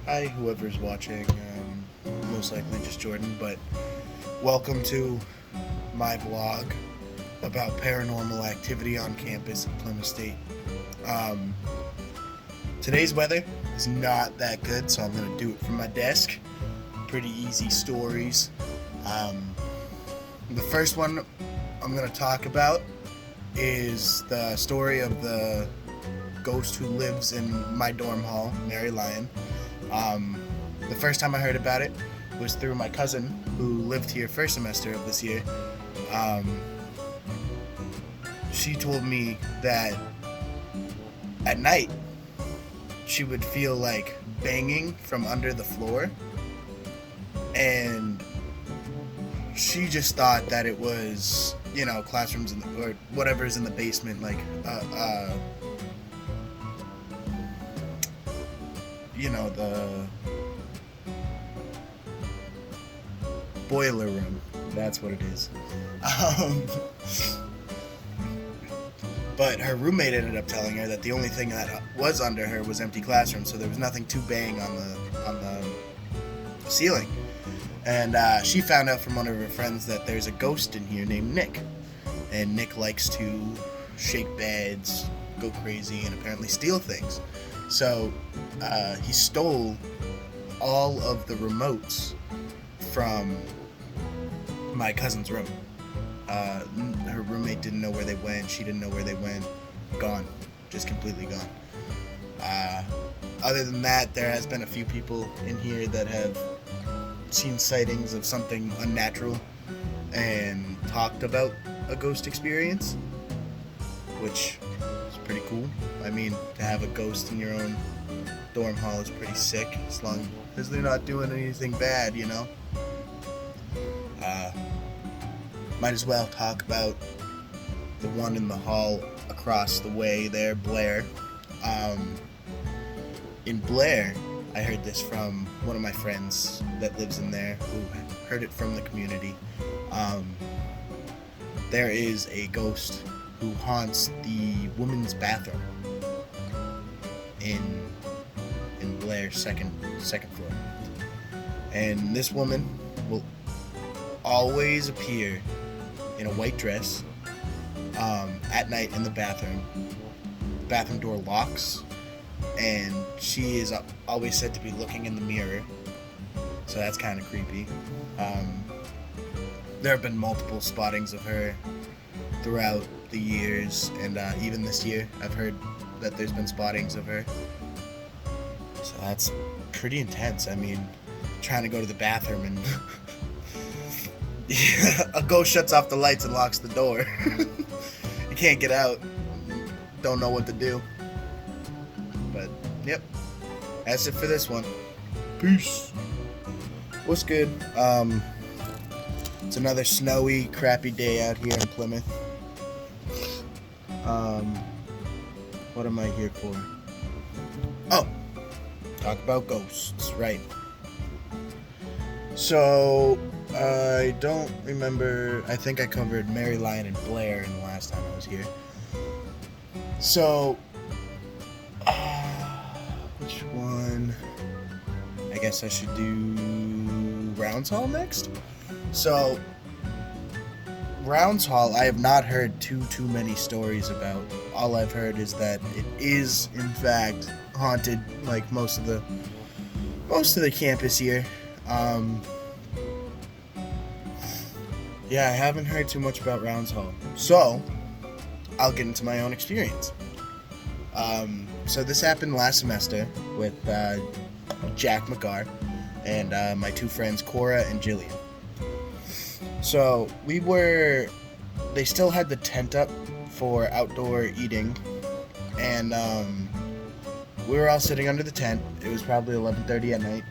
Hi, whoever's watching. Most likely just Jordan, but welcome to my vlog about paranormal activity on campus at Plymouth State. Um, Today's weather is not that good, so I'm going to do it from my desk. Pretty easy stories. Um, the first one I'm going to talk about is the story of the ghost who lives in my dorm hall, Mary Lyon. The first time I heard about it was through my cousin who lived here first semester of this year. Um, she told me that at night she would feel like banging from under the floor, and she just thought that it was, classrooms or whatever's in the basement, like the boiler room. That's what it is. Um, but her roommate ended up telling her that the only thing that was under her was empty classrooms, so there was nothing to bang on the ceiling. And she found out from one of her friends that there's a ghost in here named Nick, and Nick likes to shake beds, go crazy, and apparently steal things. So he stole all of the remotes from my cousin's room. Her roommate didn't know where they went. She didn't know where they went. Gone. Just completely gone. Other than that, there has been a few people in here that have seen sightings of something unnatural and talked about a ghost experience, which is pretty cool. I mean, to have a ghost in your own dorm hall is pretty sick, as long as they're not doing anything bad, Might as well talk about the one in the hall across the way there, Blair. In Blair, I heard this from one of my friends that lives in there, who heard it from the community. There is a ghost who haunts the women's bathroom in Blair's second floor, and this woman will always appear in a white dress at night in the bathroom. The bathroom door locks, and she is always said to be looking in the mirror, so that's kind of creepy. There have been multiple spottings of her throughout the years, and even this year I've heard that there's been spottings of her, so that's pretty intense. I mean, trying to go to the bathroom and a ghost shuts off the lights and locks the door. You can't get out. Don't know what to do. But, yep. That's it for this one. Peace. What's good? It's another snowy, crappy day out here in Plymouth. What am I here for? Oh, talk about ghosts, right. So, I don't remember. I think I covered Mary Lyon and Blair in the last time I was here. So, which one? I guess I should do Rounds Hall next. So, Rounds Hall, I have not heard too many stories about. All I've heard is that it is, in fact, haunted, like most of the campus here. Yeah, I haven't heard too much about Rounds Hall, so I'll get into my own experience. So this happened last semester with Jack McGar and my two friends Cora and Jillian. So they still had the tent up for outdoor eating, and we were all sitting under the tent. It was probably 11:30 at night.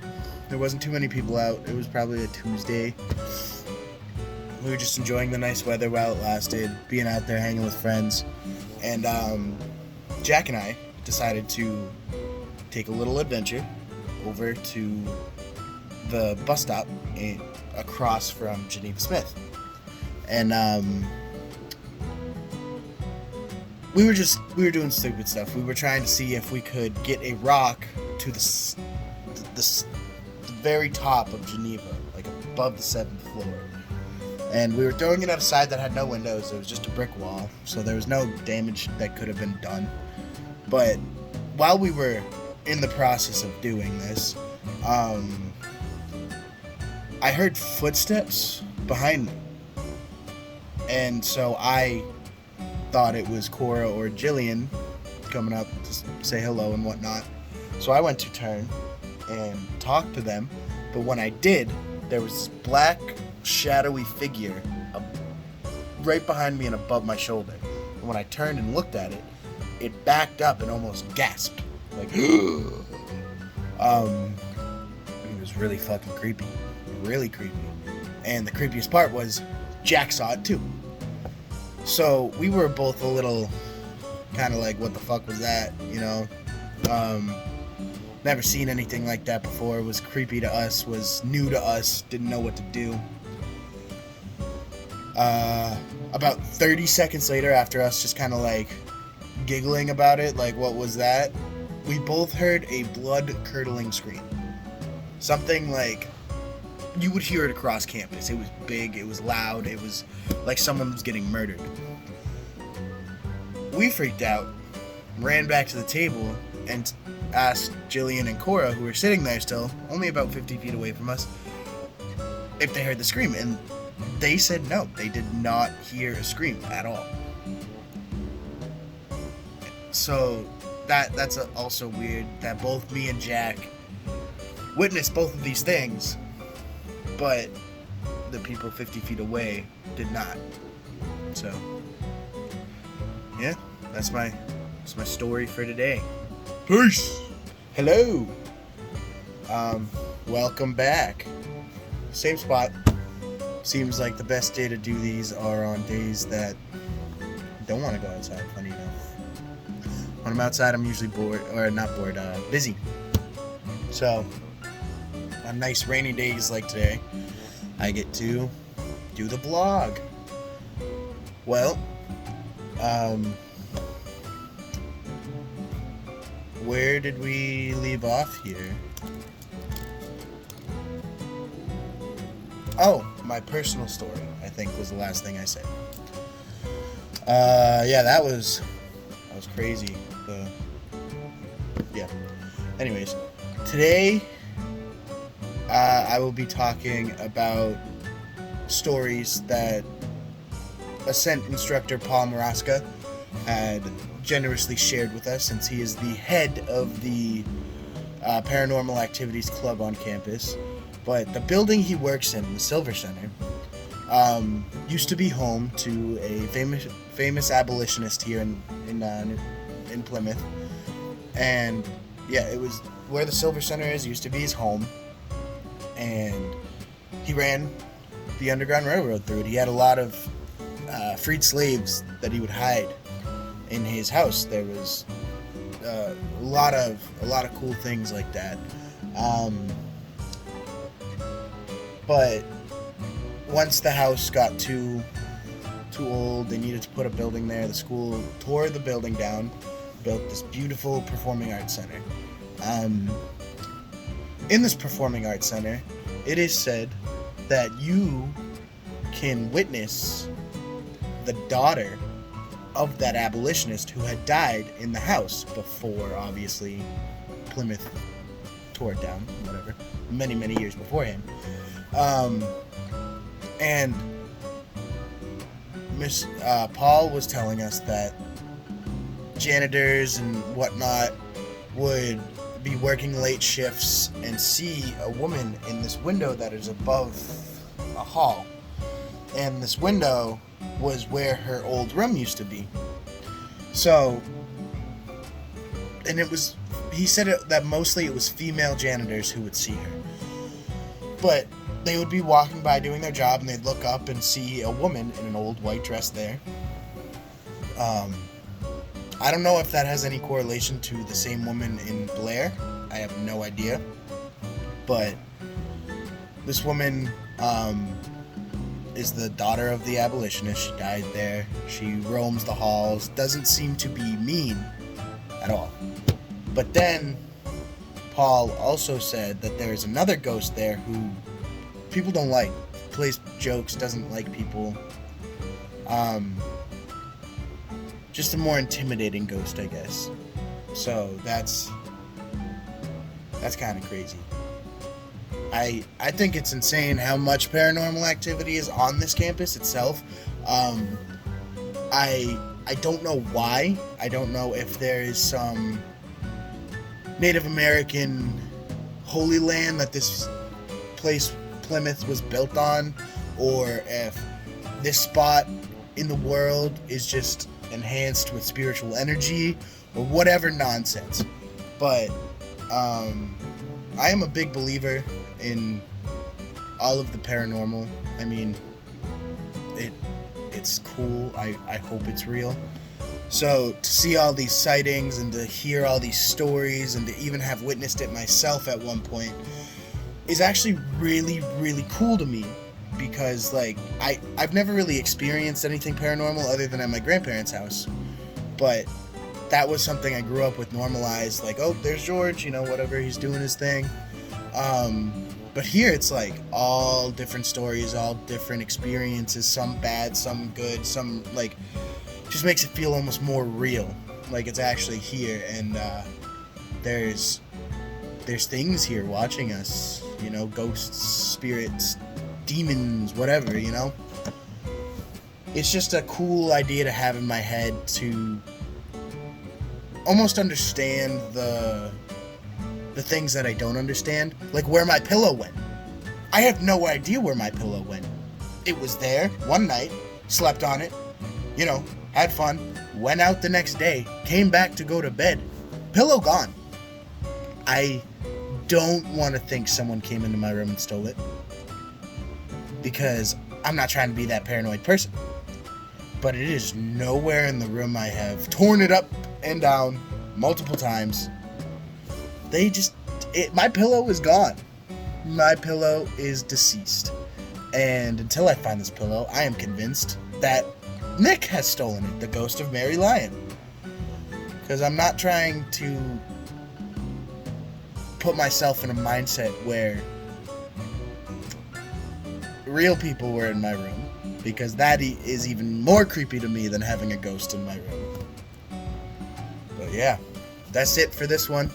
There wasn't too many people out. It was probably a Tuesday. We were just enjoying the nice weather while it lasted, being out there hanging with friends. And Jack and I decided to take a little adventure over to the bus stop across from Geneva Smith. And we were doing stupid stuff. We were trying to see if we could get a rock to the the very top of Geneva, like above the 7th floor. And we were throwing it outside that had no windows. It was just a brick wall, so there was no damage that could have been done. But while we were in the process of doing this, I heard footsteps behind me. And so I thought it was Cora or Jillian coming up to say hello and whatnot. So I went to turn and talk to them. But when I did, there was this black, shadowy figure right behind me and above my shoulder. And when I turned and looked at it, it backed up and almost gasped. Like, it was really fucking creepy. Really creepy. And the creepiest part was Jack saw it too. So we were both a little kind of like, what the fuck was that? You know? Never seen anything like that before. It was creepy to us, was new to us, didn't know what to do. About 30 seconds later, after us just kind of like giggling about it, like, what was that? We both heard a blood-curdling scream. Something like, you would hear it across campus. It was big, it was loud, it was like someone was getting murdered. We freaked out, ran back to the table, and asked Jillian and Cora, who were sitting there still, only about 50 feet away from us, if they heard the scream. And they said no, they did not hear a scream at all. So that's also weird that both me and Jack witnessed both of these things, but the people 50 feet away did not. So yeah, that's my story for today. Peace. Hello. Welcome back. Same spot. Seems like the best day to do these are on days that don't want to go outside, funny enough. When I'm outside, I'm usually bored, or not bored, busy. So, on nice rainy days like today, I get to do the vlog. Well, where did we leave off here? Oh, my personal story, I think, was the last thing I said. Yeah, that was crazy. Yeah. Anyways, today I will be talking about stories that Ascent instructor Paul Maraska had generously shared with us, since he is the head of the Paranormal Activities Club on campus. But the building he works in, the Silver Center, used to be home to a famous abolitionist here in Plymouth. And yeah, it was where the Silver Center is, used to be his home. And he ran the Underground Railroad through it. He had a lot of freed slaves that he would hide in his house. There was a lot of cool things like that. But once the house got too old, they needed to put a building there. The school tore the building down, built this beautiful performing arts center. In this performing arts center, it is said that you can witness the daughter of that abolitionist who had died in the house before, obviously, Plymouth tore it down, whatever, many years beforehand. And Miss Paul was telling us that janitors and whatnot would be working late shifts and see a woman in this window that is above a hall. And this window was where her old room used to be. So, and he said that mostly it was female janitors who would see her. But they would be walking by doing their job, and they'd look up and see a woman in an old white dress there. I don't know if that has any correlation to the same woman in Blair. I have no idea. But this woman is the daughter of the abolitionist. She died there. She roams the halls. Doesn't seem to be mean at all. But then Paul also said that there's another ghost there who people don't like. Plays jokes, doesn't like people. Just a more intimidating ghost, I guess. So that's kind of crazy. I think it's insane how much paranormal activity is on this campus itself. I don't know why. I don't know if there is some Native American holy land that this place, Plymouth, was built on, or if this spot in the world is just enhanced with spiritual energy, or whatever nonsense. But I am a big believer in all of the paranormal. I mean, it's cool. I hope it's real. So to see all these sightings and to hear all these stories and to even have witnessed it myself at one point is actually really, really cool to me, because like I've never really experienced anything paranormal other than at my grandparents' house. But that was something I grew up with, normalized, like, oh, there's George, whatever, he's doing his thing. But here it's like all different stories, all different experiences, some bad, some good, some like just makes it feel almost more real, like it's actually here, and there's things here watching us, ghosts, spirits, demons, whatever, It's just a cool idea to have in my head to almost understand the things that I don't understand, like where my pillow went. I have no idea where my pillow went. It was there one night, slept on it, had fun, went out the next day, came back to go to bed, pillow gone. I don't want to think someone came into my room and stole it, because I'm not trying to be that paranoid person. But it is nowhere in the room. I have torn it up and down multiple times. My pillow is gone. My pillow is deceased. And until I find this pillow, I am convinced that Nick has stolen it, the ghost of Mary Lyon. Because I'm not trying to put myself in a mindset where real people were in my room, because that is even more creepy to me than having a ghost in my room. But yeah, that's it for this one.